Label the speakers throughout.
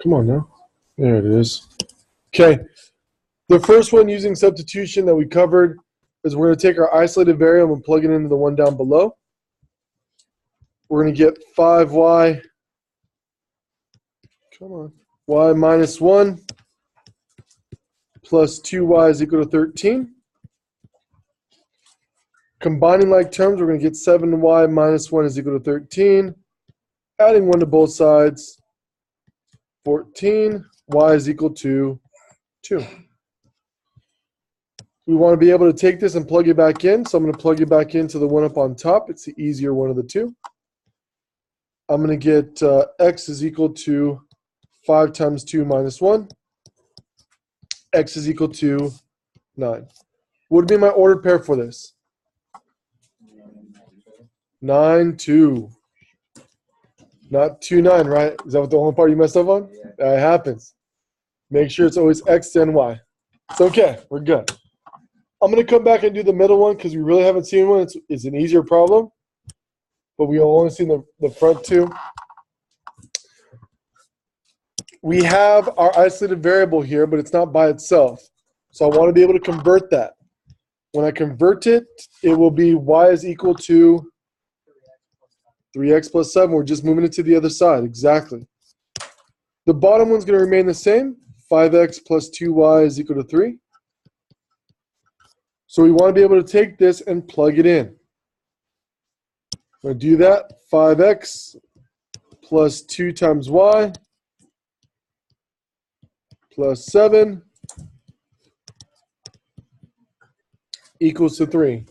Speaker 1: Come on now. There it is. Okay. The first one using substitution that we covered is we're going to take our isolated variable and plug it into the one down below. We're going to get 5y, come on, y minus 1 plus 2y is equal to 13. Combining like terms, we're going to get 7y minus 1 is equal to 13. Adding 1 to both sides, 14. Y is equal to 2. We want to be able to take this and plug it back in, so I'm going to plug it back into the one up on top. It's the easier one of the two. I'm going to get x is equal to 5 times 2 minus 1. X is equal to 9. What would be my ordered pair for this? 9, 2. Not 2, 9, right? Is that what the only part you messed up on? Yeah. That happens. Make sure it's always x and y. It's okay. We're good. I'm going to come back and do the middle one because we really haven't seen one. It's an easier problem, but we only seen the front two. We have our isolated variable here, but it's not by itself. So I want to be able to convert that. When I convert it, it will be y is equal to 3x plus 7. We're just moving it to the other side. Exactly. The bottom one's going to remain the same. 5x plus 2y is equal to 3. So we want to be able to take this and plug it in. I'm going to do that. 5x plus 2 times y plus 7 equals to 3.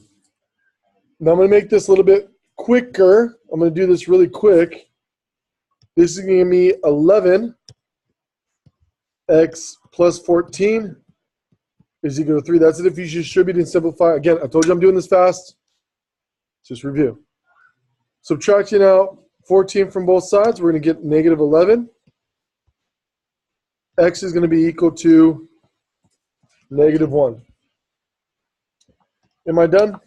Speaker 1: Now I'm going to make this a little bit quicker. I'm going to do this really quick. This is going to give me 11x plus 14 is equal to 3. That's it if you distribute and simplify. Again, I told you I'm doing this fast. Just review. Subtracting out 14 from both sides, we're going to get negative 11. X is going to be equal to negative 1. Am I done?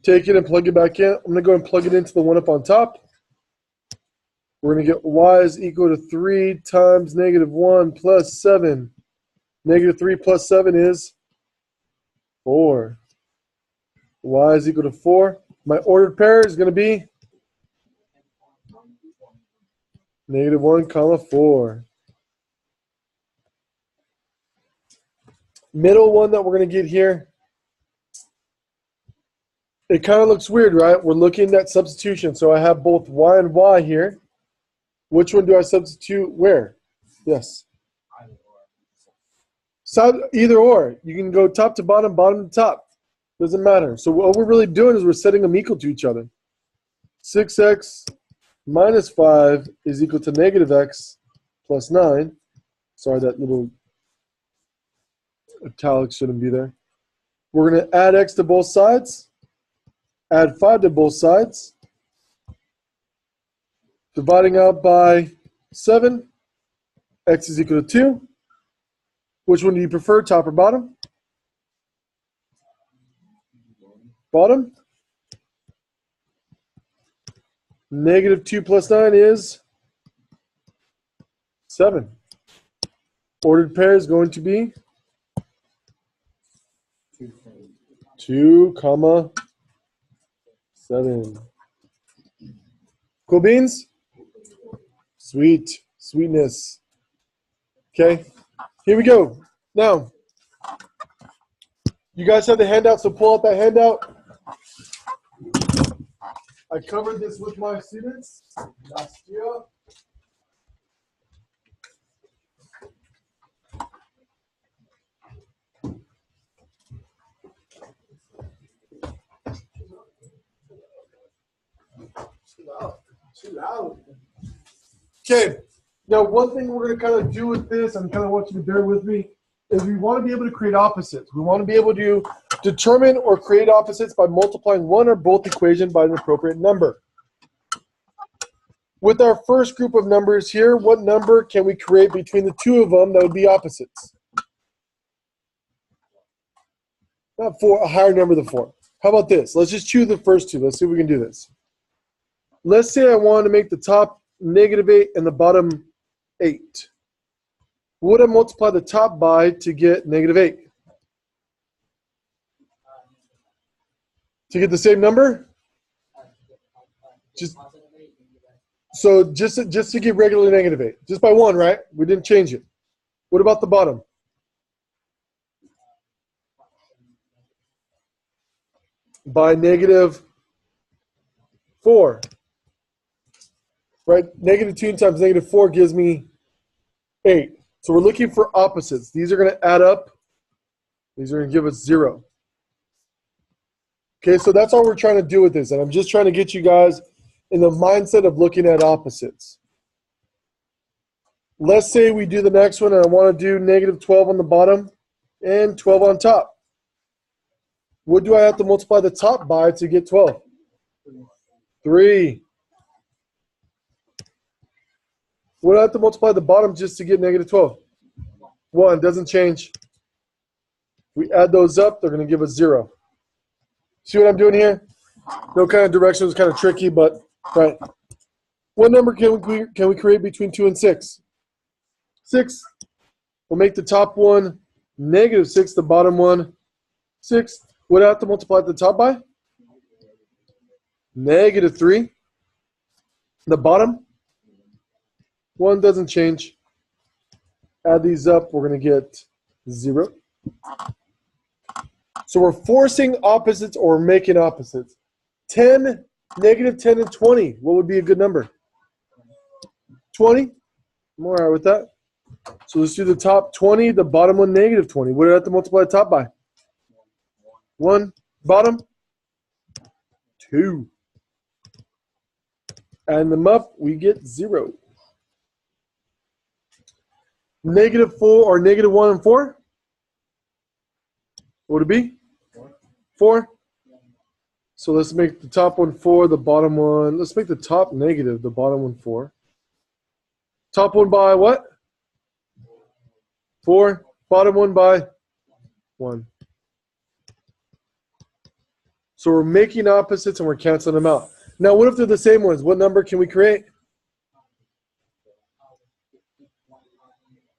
Speaker 1: Take it and plug it back in. I'm going to go and plug it into the one up on top. We're going to get y is equal to 3 times negative 1 plus 7. Negative 3 plus 7 is 4. Y is equal to 4. My ordered pair is going to be negative 1 comma 4. Middle one that we're going to get here, it kind of looks weird, right? We're looking at substitution. So I have both y and y here. Which one do I substitute where? Yes. Either or. You can go top to bottom, bottom to top. Doesn't matter. So what we're really doing is we're setting them equal to each other. 6x minus 5 is equal to negative x plus 9. Sorry, that little italic shouldn't be there. We're going to add x to both sides. Add 5 to both sides. Dividing out by 7. X is equal to 2. Which one do you prefer, top or bottom? Bottom. Negative 2 plus 9 is 7. Ordered pair is going to be 2 comma 7. Cool beans? Sweet. Sweetness. Okay. Here we go. Now, you guys have the handout, so pull out that handout. I covered this with my students last year. Chill out. Okay. Now, one thing we're going to kind of do with this, and kind of want you to bear with me, is we want to be able to create opposites. We want to be able to determine or create opposites by multiplying one or both equations by an appropriate number. With our first group of numbers here, what number can we create between the two of them that would be opposites? Not 4, a higher number than 4. How about this? Let's just choose the first two. Let's see if we can do this. Let's say I wanted to make the top -8 and the bottom 8. What would I multiply the top by to get -8? To get the same number? Just to get regular -8. Just by 1, right? We didn't change it. What about the bottom? By -4. Right? -2 times -4 gives me 8. So we're looking for opposites. These are going to add up. These are going to give us 0. Okay, so that's all we're trying to do with this. And I'm just trying to get you guys in the mindset of looking at opposites. Let's say we do the next one and I want to do -12 on the bottom and 12 on top. What do I have to multiply the top by to get 12? 3. What do I have to multiply the bottom just to get -12? 1. Doesn't change. We add those up, they're going to give us 0. See what I'm doing here? No kind of direction. It's kind of tricky, but right. What number can we create between 2 and 6? 6. We'll make the top one -6, the bottom one 6. What do I have to multiply the top by? -3. The bottom? 1 doesn't change. Add these up, we're going to get 0. So we're forcing opposites or we're making opposites. 10, -10, and 20. What would be a good number? 20? I'm all right with that. So let's do the top 20, the bottom one -20. What do I have to multiply the top by? 1. Bottom? 2. Add them up, we get 0. -4 or -1 and 4? What would it be? 4. So let's make the top one 4, the bottom one. Let's make the top negative, the bottom one 4. Top one by what? 4. Bottom one by 1. So we're making opposites and we're canceling them out. Now, what if they're the same ones? What number can we create?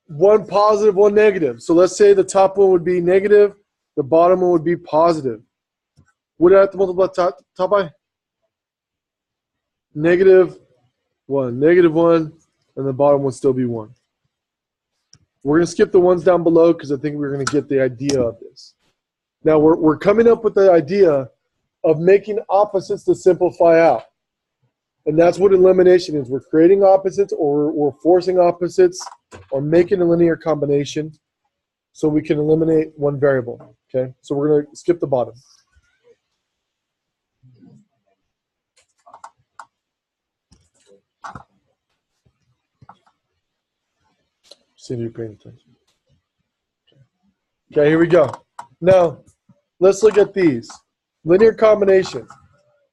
Speaker 1: 1 positive, 1 negative. So let's say the top one would be negative, the bottom one would be positive. What do I have to multiply top by? -1, and the bottom would still be 1. We're going to skip the ones down below because I think we're going to get the idea of this. Now, we're coming up with the idea of making opposites to simplify out. And that's what elimination is. We're creating opposites or we're forcing opposites or making a linear combination so we can eliminate one variable. Okay, so we're going to skip the bottom. See if you're paying attention. Okay, here we go. Now, let's look at these. Linear combinations.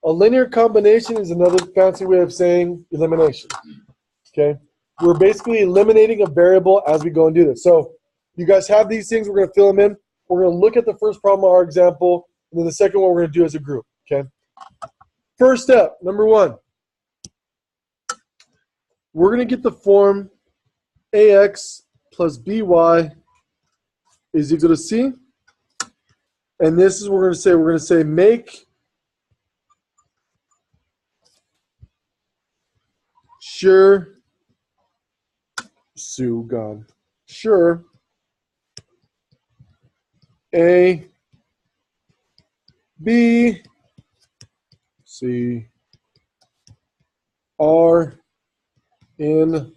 Speaker 1: A linear combination is another fancy way of saying elimination. Okay, we're basically eliminating a variable as we go and do this. So you guys have these things. We're going to fill them in. We're going to look at the first problem of our example, and then the second one we're going to do as a group. Okay. First step, number 1. We're going to get the form AX plus BY is equal to C. And this is what we're going to say. We're going to say make sure, sure A, B, C are in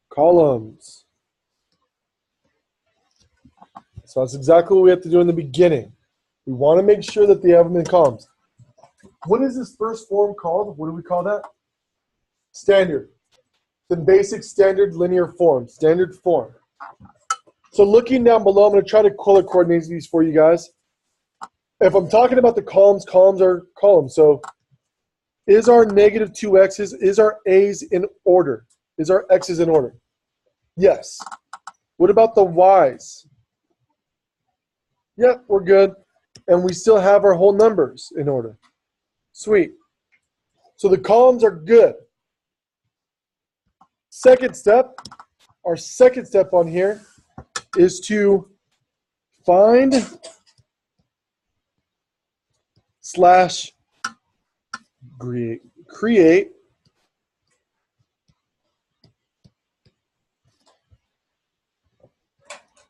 Speaker 1: columns. So that's exactly what we have to do in the beginning. We want to make sure that they have them in columns. What is this first form called? What do we call that? Standard. The basic standard linear form. Standard form. So looking down below, I'm going to try to color coordinate these for you guys. If I'm talking about the columns, columns are columns. So is our -2x's, is our a's in order? Is our x's in order? Yes. What about the y's? Yep, we're good. And we still have our whole numbers in order. Sweet. So the columns are good. Second step, our second step on here is to find slash create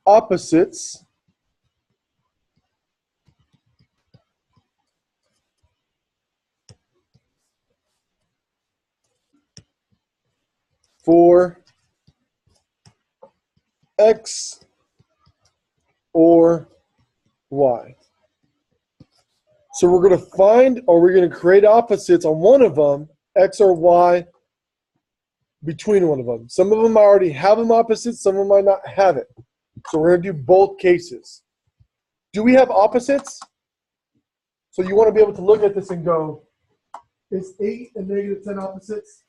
Speaker 1: opposites for X or Y. So we're going to find, or we're going to create opposites on one of them, X or Y, between one of them. Some of them already have them opposites, some of them might not have it. So we're going to do both cases. Do we have opposites? So you want to be able to look at this and go, is 8 and negative 10 opposites?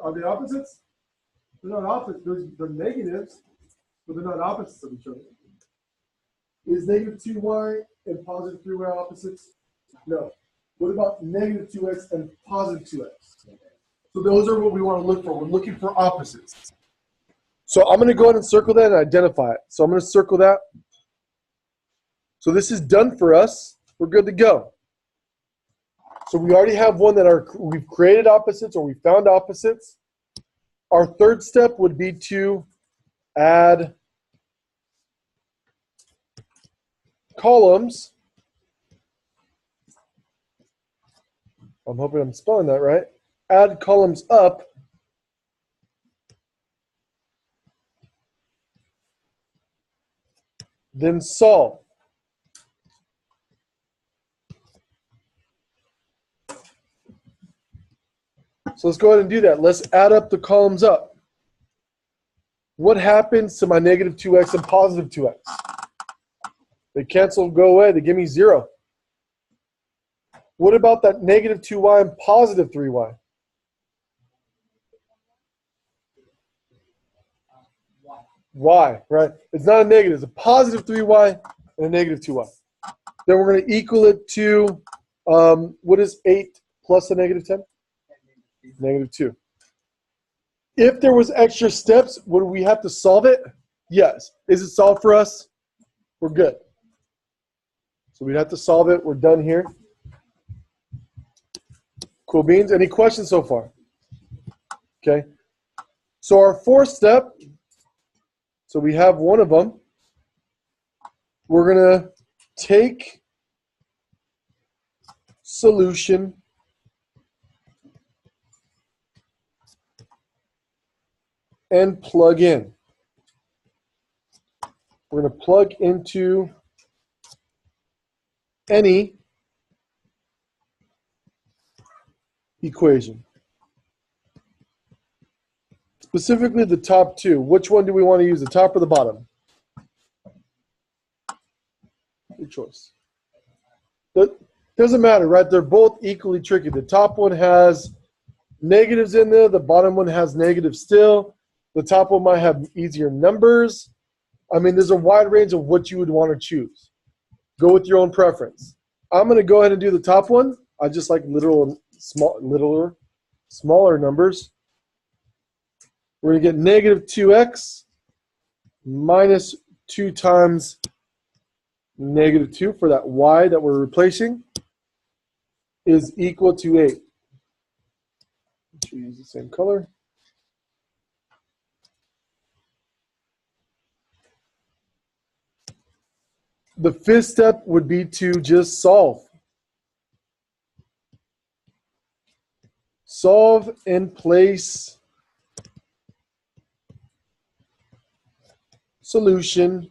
Speaker 1: Are they opposites? They're not opposites. They're negatives, but they're not opposites of each other. Is negative 2y and positive 3y opposites? No. What about negative 2x and positive 2x? So those are what we want to look for. We're looking for opposites. So I'm going to go ahead and circle that and identify it. So I'm going to circle that. So this is done for us. We're good to go. So we already have one that we've created opposites, or we found opposites. Our third step would be to add columns. I'm hoping I'm spelling that right. Add columns up then solve. So let's go ahead and do that. Let's add up the columns up. What happens to my negative 2x and positive 2x? They cancel, go away. They give me 0. What about that negative 2y and positive 3y? Y, right? It's not a negative. It's a positive 3y and a negative 2y. Then we're going to equal it to, what is 8 plus a negative 10? Negative 2. If there was extra steps, would we have to solve it? Yes. Is it solved for us? We're good. So we'd have to solve it. We're done here. Cool beans. Any questions so far? Okay. So our fourth step, so we have one of them. We're going to take solution and plug in. We're going to plug into any equation. Specifically the top two. Which one do we want to use, the top or the bottom? Your choice. That doesn't matter, right? They're both equally tricky. The top one has negatives in there. The bottom one has negatives still. The top one might have easier numbers. I mean, there's a wide range of what you would want to choose. Go with your own preference. I'm going to go ahead and do the top one. I just like smaller numbers. We're going to get negative 2x minus 2 times negative 2 for that y that we're replacing is equal to 8. Should we use the same color? The fifth step would be to just solve. Solve and place solution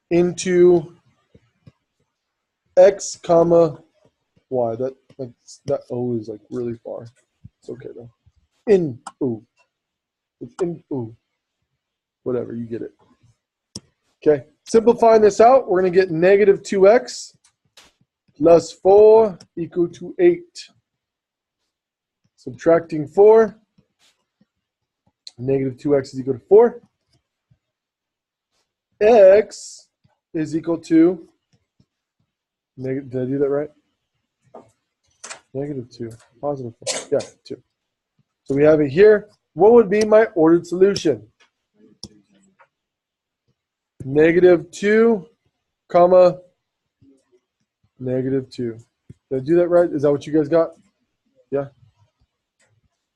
Speaker 1: into x comma y. That O is like really far. It's okay though. In O. It's in O. Whatever, you get it. Okay, simplifying this out, we're going to get negative 2x plus 4 equal to 8. Subtracting 4, negative 2x is equal to 4. X is equal to Did I do that right? -2. Positive 4. Yeah, 2. So we have it here. What would be my ordered solution? -2, comma, -2. Did I do that right? Is that what you guys got? Yeah?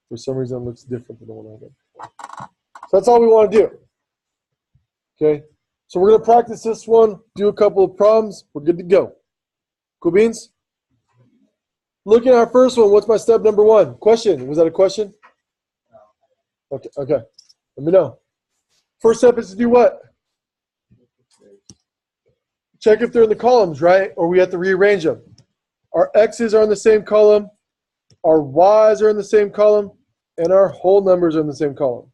Speaker 1: For some reason, it looks different than the one I did. So that's all we want to do. Okay? So we're going to practice this one, do a couple of problems. We're good to go. Cool beans? Looking at our first one, what's my step number 1? Question. Was that a question? Okay. Okay. Let me know. First step is to do what? Check if they're in the columns, right? Or we have to rearrange them. Our x's are in the same column. Our y's are in the same column. And our whole numbers are in the same column.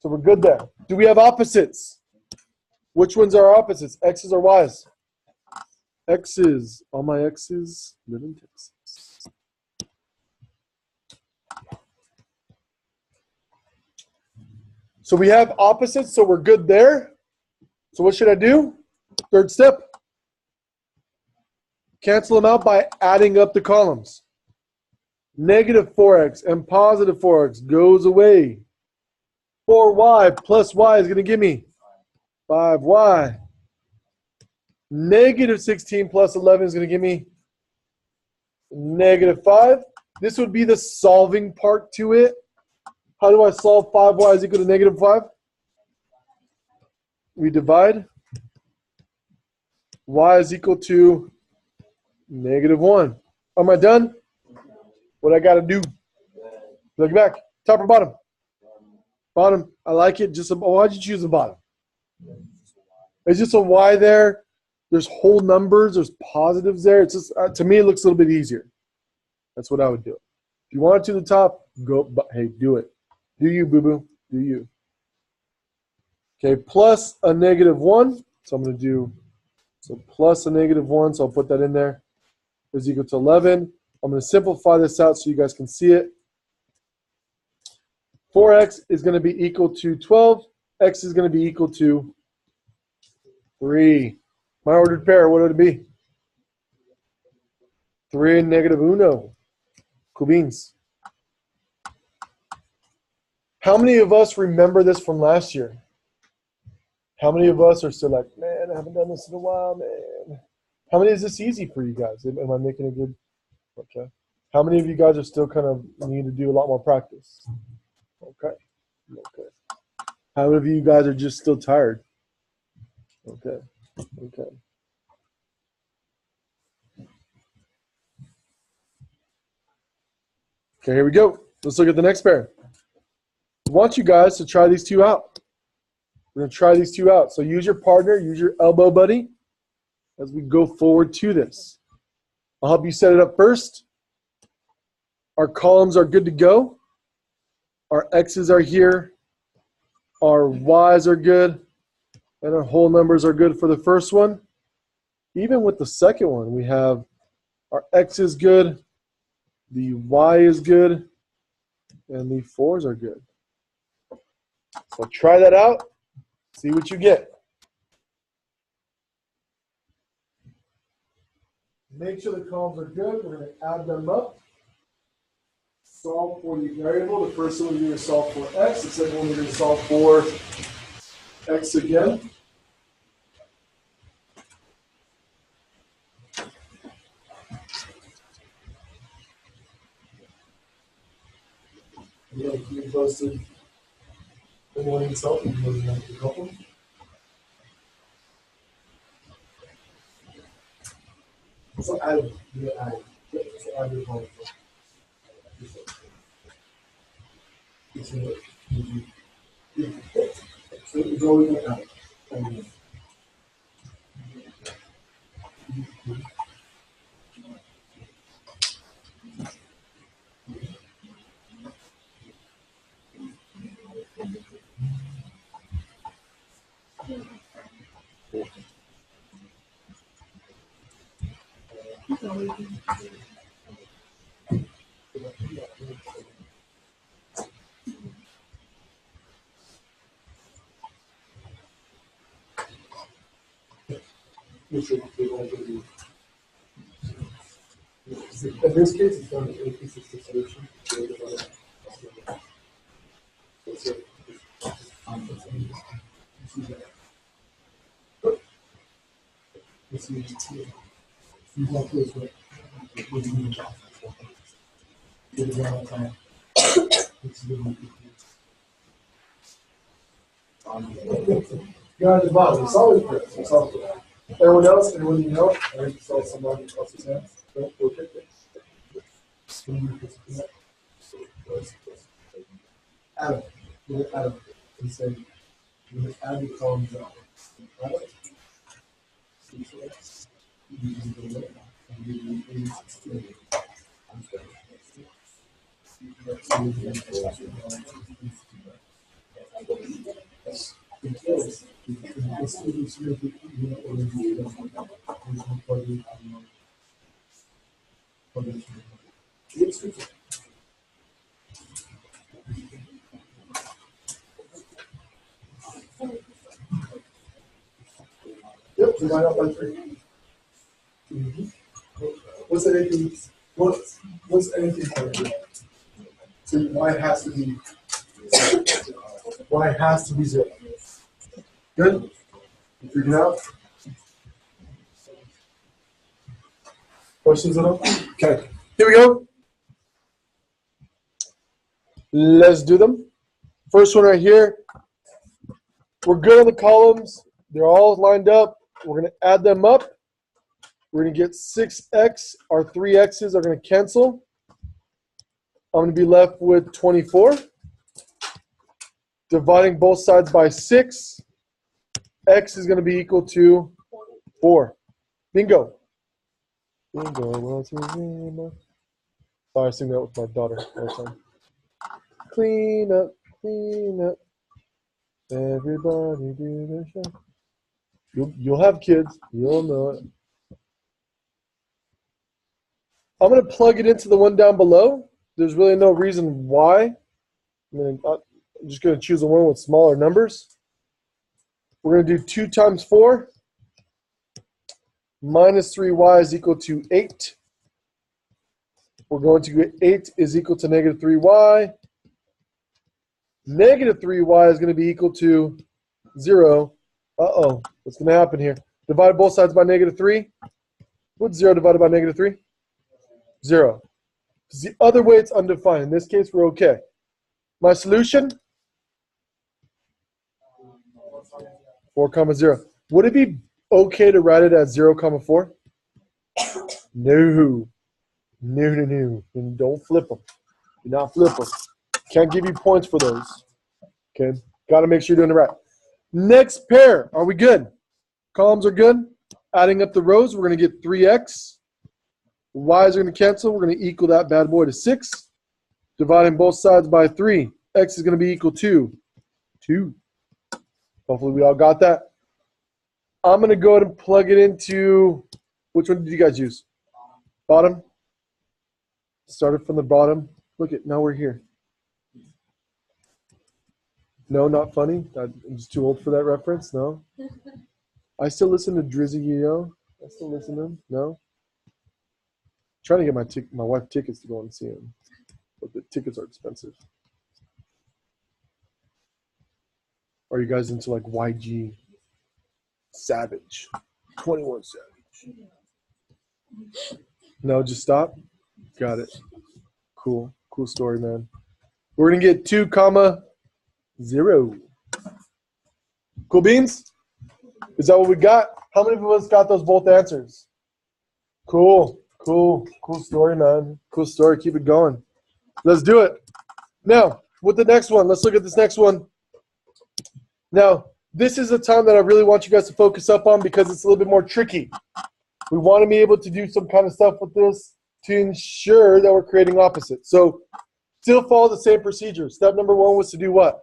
Speaker 1: So we're good there. Do we have opposites? Which ones are our opposites? X's or y's? X's. All my x's live in Texas. So we have opposites, so we're good there. So what should I do? Third step. Cancel them out by adding up the columns. -4x and positive 4x goes away. 4y plus y is going to give me 5y. -16 plus 11 is going to give me -5. This would be the solving part to it. How do I solve 5y is equal to -5? We divide. Y is equal to -1. Am I done? What I got to do? Look back. Top or bottom? Bottom. I like it. Why'd you choose the bottom? It's just a Y there. There's whole numbers. There's positives there. It's just to me, it looks a little bit easier. That's what I would do. If you want it to the top, go. But hey, do it. Do you, boo boo? Do you? Okay. Plus a -1. So I'm going to do plus a -1. So I'll put that in there. Is equal to 11. I'm going to simplify this out so you guys can see it. 4x is going to be equal to 12. X is going to be equal to 3. My ordered pair, what would it be? 3 and -1. Cool beans. How many of us remember this from last year? How many of us are still like, man, I haven't done this in a while, man? How many is this easy for you guys? Am I making a good... Okay. How many of you guys are still kind of need to do a lot more practice? Okay. Okay. How many of you guys are just still tired? Okay. Okay. Okay, here we go. Let's look at the next pair. I want you guys to try these two out. We're going to try these two out. So use your partner, use your elbow buddy as we go forward to this. I'll help you set it up first. Our columns are good to go. Our x's are here. Our y's are good. And our whole numbers are good for the first one. Even with the second one, we have our x is good. The y is good. And the 4s are good. So try that out. See what you get. Make sure the columns are good. We're going to add them up. Solve for the variable. The first one we're going to solve for x. The second one we're going to solve for x again. Yeah, keep it posted. The one itself, and we're going to couple. So add. So add your column. So it's always like that. In this case, it's done in a substitution. Guys, the bottom. It's always good. It's always good. Everyone else? Anyone you know? I think saw somebody across his hands. Don't go take it. Adam. Adam. And say, you have added columns out. Adam. Yep, divide out by 3. What's anything? What's anything for you? So y has to be y has to be 0. Good? You figured it out? Questions at all? Okay. Here we go. Let's do them. First one right here. We're good on the columns. They're all lined up. We're going to add them up. We're going to get 6x. Our 3 x's are going to cancel. I'm going to be left with 24. Dividing both sides by 6. X is going to be equal to 4. Bingo. Bingo. Sorry, I sing that with my daughter all the time. Clean up, clean up. Everybody do their shot. You'll have kids. You'll know it. I'm going to plug it into the one down below. There's really no reason why. I'm just going to choose the one with smaller numbers. We're going to do 2 times 4 minus 3y is equal to 8. We're going to get 8 is equal to negative 3y. Negative 3y is going to be equal to 0. Uh-oh. What's going to happen here? Divide both sides by negative 3. What's 0 divided by negative 3? 0. Because the other way it's undefined. In this case, we're okay. My solution? 4, 0. Would it be okay to write it as 0, 4? No. No. And don't flip them. Do not flip them. Can't give you points for those. Okay? Got to make sure you're doing it right. Next pair. Are we good? Columns are good. Adding up the rows, we're going to get 3x. Y's are going to cancel. We're going to equal that bad boy to 6. Dividing both sides by 3. X is going to be equal to 2. Hopefully we all got that. I'm going to go ahead and plug it into, which one did you guys use? Bottom? Started from the bottom. Look at, now we're here. No, not funny? I'm just too old for that reference? No? I still listen to Drizzy, you know? I still listen to him? No? Trying to get my wife tickets to go and see him. But the tickets are expensive. Are you guys into like YG? Savage. 21 Savage. No, just stop? Got it. Cool. Cool story, man. We're going to get 2, 0. Cool beans? Is that what we got? How many of us got those both answers? Cool. Cool story, man. Cool story. Keep it going. Let's do it. Now, with the next one, let's look at this next one. Now, this is a time that I really want you guys to focus up on because it's a little bit more tricky. We want to be able to do some kind of stuff with this to ensure that we're creating opposites. So, still follow the same procedure. Step number 1 was to do what?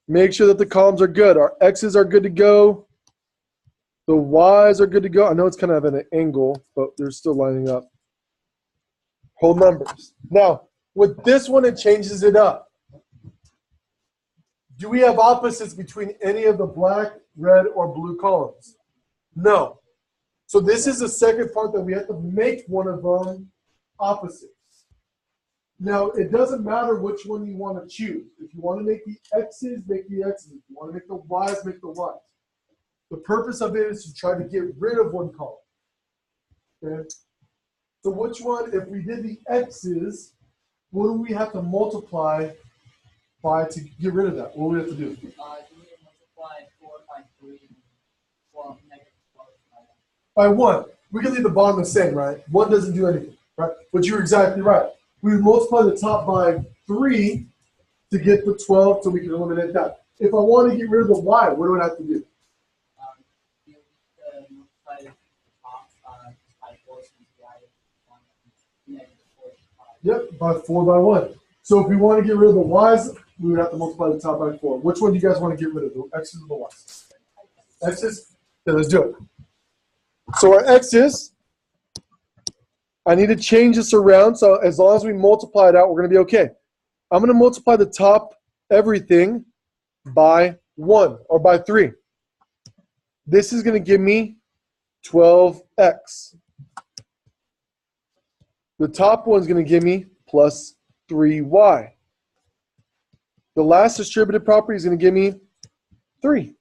Speaker 1: Make sure that the columns are good. Our X's are good to go. The Y's are good to go. I know it's kind of at an angle, but they're still lining up. Whole numbers. Now, with this one, it changes it up. Do we have opposites between any of the black, red, or blue columns? No. So this is the second part that we have to make one of them opposites. Now, it doesn't matter which one you want to choose. If you want to make the x's, make the x's. If you want to make the y's, make the y's. The purpose of it is to try to get rid of one column. Okay? So which one, if we did the x's, what do we have to multiply by to get rid of that? What do we have to do?
Speaker 2: Do we multiply 4 by 3? Well, negative 4
Speaker 1: by 1. We can leave the bottom the same, right? 1 doesn't do anything, right? But you're exactly right. We would multiply the top by 3 to get the 12 so we can eliminate that. If I want to get rid of the y, what do I have to do?
Speaker 2: You multiply the top by 4 since the I is negative 4 is 5.
Speaker 1: Yep, by 4 by 1. So if we want to get rid of the y's, we would have to multiply the top by 4. Which one do you guys want to get rid of, the x's or the y's? X's? Yeah, let's do it. So our x's, I need to change this around, so as long as we multiply it out, we're going to be okay. I'm going to multiply the top everything by 1, or by 3. This is going to give me 12x. The top one's going to give me plus 3y. The last distributive property is going to give me 3.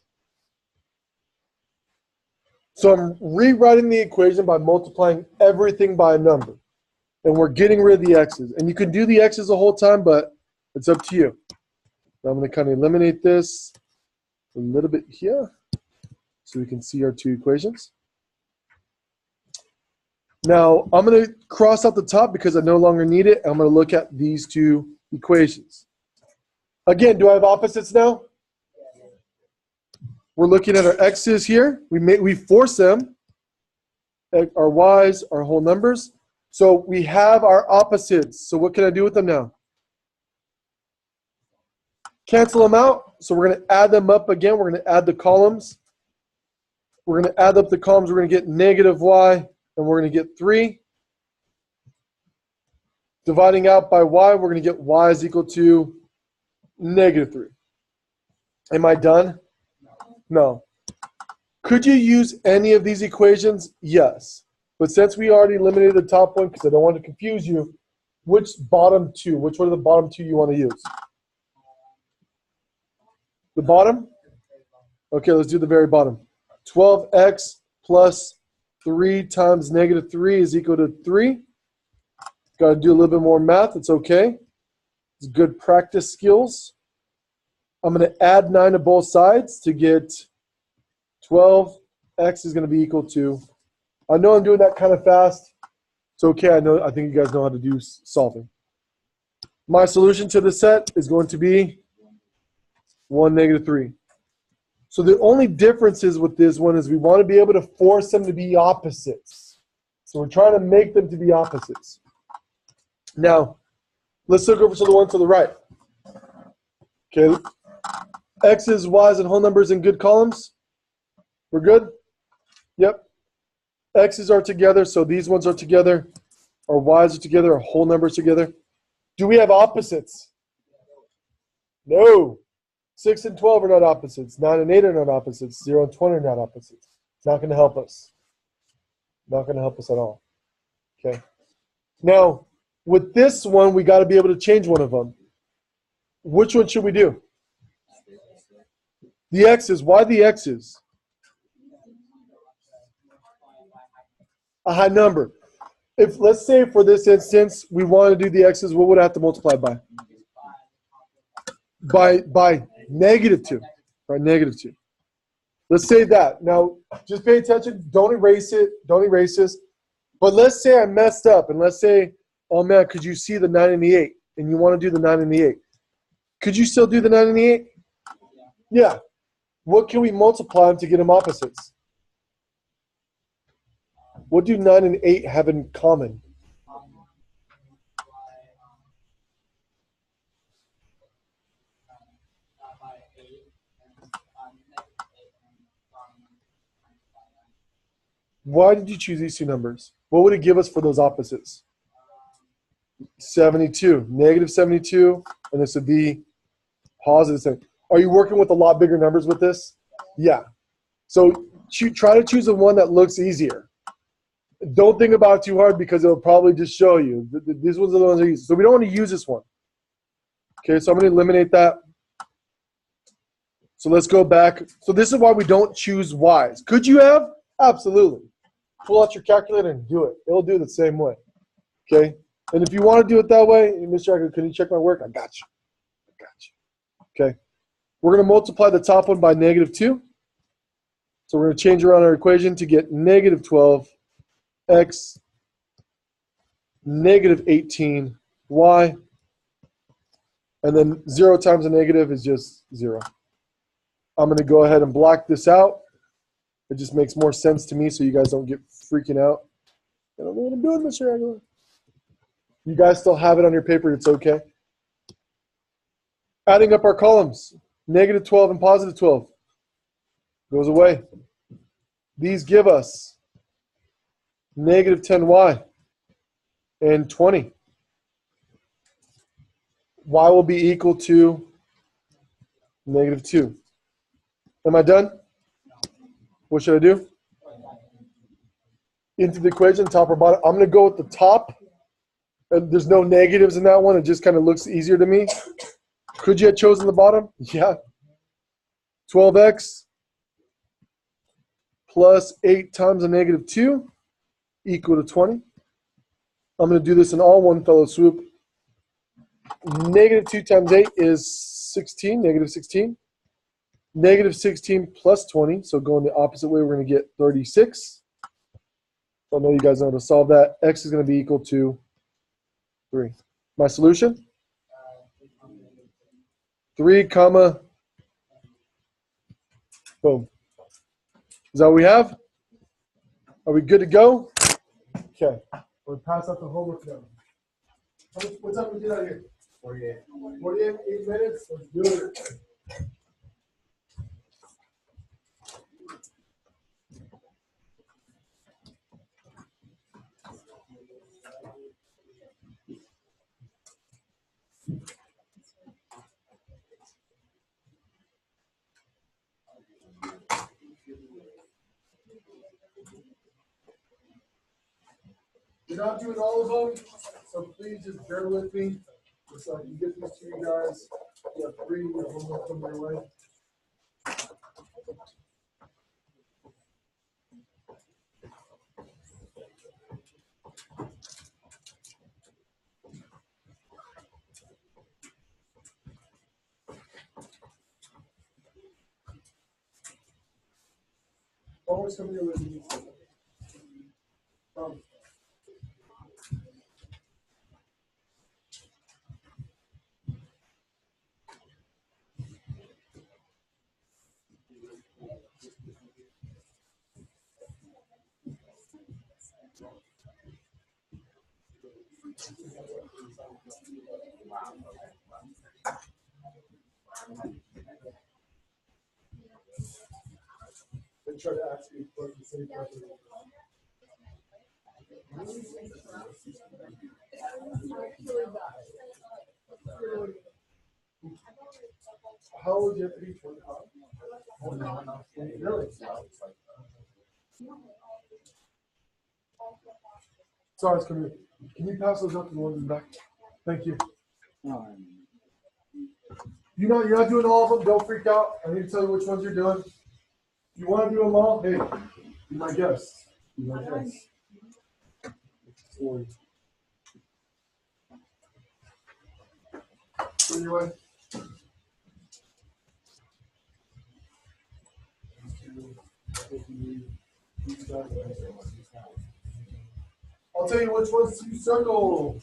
Speaker 1: So I'm rewriting the equation by multiplying everything by a number. And we're getting rid of the x's. And you can do the x's the whole time, but it's up to you. So I'm going to kind of eliminate this a little bit here so we can see our two equations. Now, I'm going to cross out the top because I no longer need it. I'm going to look at these two equations. Again, do I have opposites now? We're looking at our x's here. We force them, our y's, our whole numbers. So we have our opposites. So what can I do with them now? Cancel them out. So we're going to add them up again. We're going to add the columns. We're going to add up the columns. We're going to get negative y, and we're going to get 3. Dividing out by y, we're going to get y is equal to negative 3. Am I done? No. Could you use any of these equations? Yes. But since we already eliminated the top one, because I don't want to confuse you, which bottom two? Which one of the bottom two you want to use? The bottom? Okay, let's do the very bottom. 12x plus 3 times negative 3 is equal to 3. Got to do a little bit more math. It's okay. It's good practice skills. I'm going to add 9 to both sides to get 12. X is going to be equal to, I know I'm doing that kind of fast. It's okay. I think you guys know how to do solving. My solution to the set is going to be 1, negative 3. So the only differences with this one is we want to be able to force them to be opposites. So we're trying to make them to be opposites. Now, let's look over to the one to the right. Okay. X's, y's, and whole numbers in good columns. We're good? Yep. X's are together, so these ones are together. Our y's are together, our whole numbers together. Do we have opposites? No. 6 and 12 are not opposites. 9 and 8 are not opposites. 0 and 20 are not opposites. It's not going to help us. Not going to help us at all. Okay. Now, with this one, we got to be able to change one of them. Which one should we do? The x's. Why the x's? A high number. If, let's say for this instance, we want to do the x's, what would I have to multiply by? By negative 2. By negative 2. Let's say that. Now, just pay attention. Don't erase it. Don't erase this. But let's say I messed up, and let's say, oh man, could you see the 9 and the 8? And you want to do the 9 and the 8. Could you still do the 9 and the 8? Yeah. What can we multiply them to get them opposites? What do 9 and 8 have in common? Why did you choose these two numbers? What would it give us for those opposites? 72. Negative 72, and this would be positive 70. Are you working with a lot bigger numbers with this? Yeah. So try to choose the one that looks easier. Don't think about it too hard because it'll probably just show you. These ones are the ones I use. So we don't want to use this one. Okay, so I'm going to eliminate that. So let's go back. So this is why we don't choose Y's. Could you have? Absolutely. Pull out your calculator and do it. It'll do it the same way. Okay? And if you want to do it that way, Mr. Acker, can you check my work? I got you. I got you. Okay? We're going to multiply the top one by -2. So we're going to change around our equation to get -12x, -18y, and then 0 times a negative is just 0. I'm going to go ahead and block this out. It just makes more sense to me so you guys don't get freaking out. I don't know what I'm doing, Mr. Aguilar. You guys still have it on your paper. It's okay. Adding up our columns, -12 and +12 goes away. These give us -10y and 20. Y will be equal to -2. Am I done? What should I do? Into the equation, top or bottom. I'm going to go with the top. And there's no negatives in that one. It just kind of looks easier to me. Could you have chosen the bottom? Yeah. 12x plus 8 times a -2 equal to 20. I'm going to do this in all one fellow swoop. -2 times 8 is 16, -16. -16 plus 20, so going the opposite way, we're going to get 36. So I know you guys know how to solve that. X is going to be equal to 3. My solution? 3, comma, boom. Is that what we have? Are we good to go? Okay. We'll pass out the homework now. What time did we get out of here? 48. 48, 8 minutes? Let's do it. You're not doing all of them, so please just bear with me. So I can get these to you guys. You have 3, you have 1 more coming your way. Always coming your way. They try to ask you for the same question. How old you have to be? 25? Really? Sorry, it's coming. Can you pass those up to the ones in the back? Thank you. You're not doing all of them. Don't freak out. I need to tell you which ones you're doing. If you want to do them all, hey, be my guest. Be my guest. Put it your way. I'll tell you which ones to circle.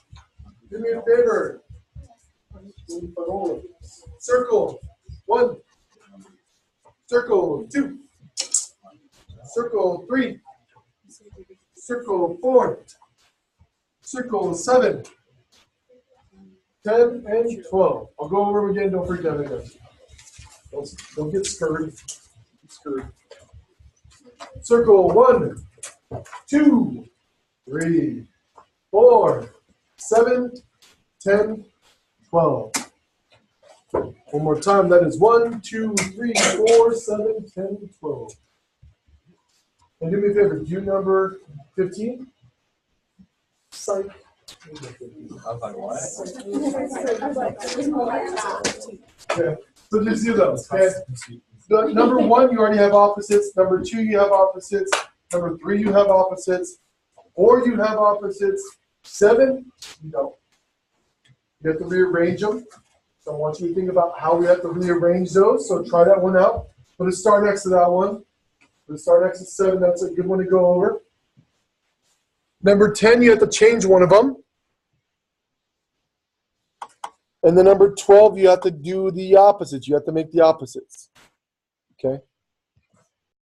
Speaker 1: Do me a favor. Circle 1. Circle 2. Circle 3. Circle 4. Circle 7. 10 and 12. I'll go over them again. Don't freak out again. Don't get scared. Circle 1, 2, 3, 4, 7, 10, 12. One more time. That is 1, 2, 3, 4, 7, 10, 12. And do me a favor. Do number 15? Psych.
Speaker 3: I was like, what?
Speaker 1: Okay. So just do those. Okay. So number 1, you already have opposites. Number 2, you have opposites. Number 3, you have opposites. 4, you have opposites. 7, you don't. You have to rearrange them. So I want you to think about how we have to rearrange those. So try that one out. Put a star next to that one. Put a star next to 7. That's a good one to go over. Number 10, you have to change one of them. And then number 12, you have to do the opposites. You have to make the opposites. Okay?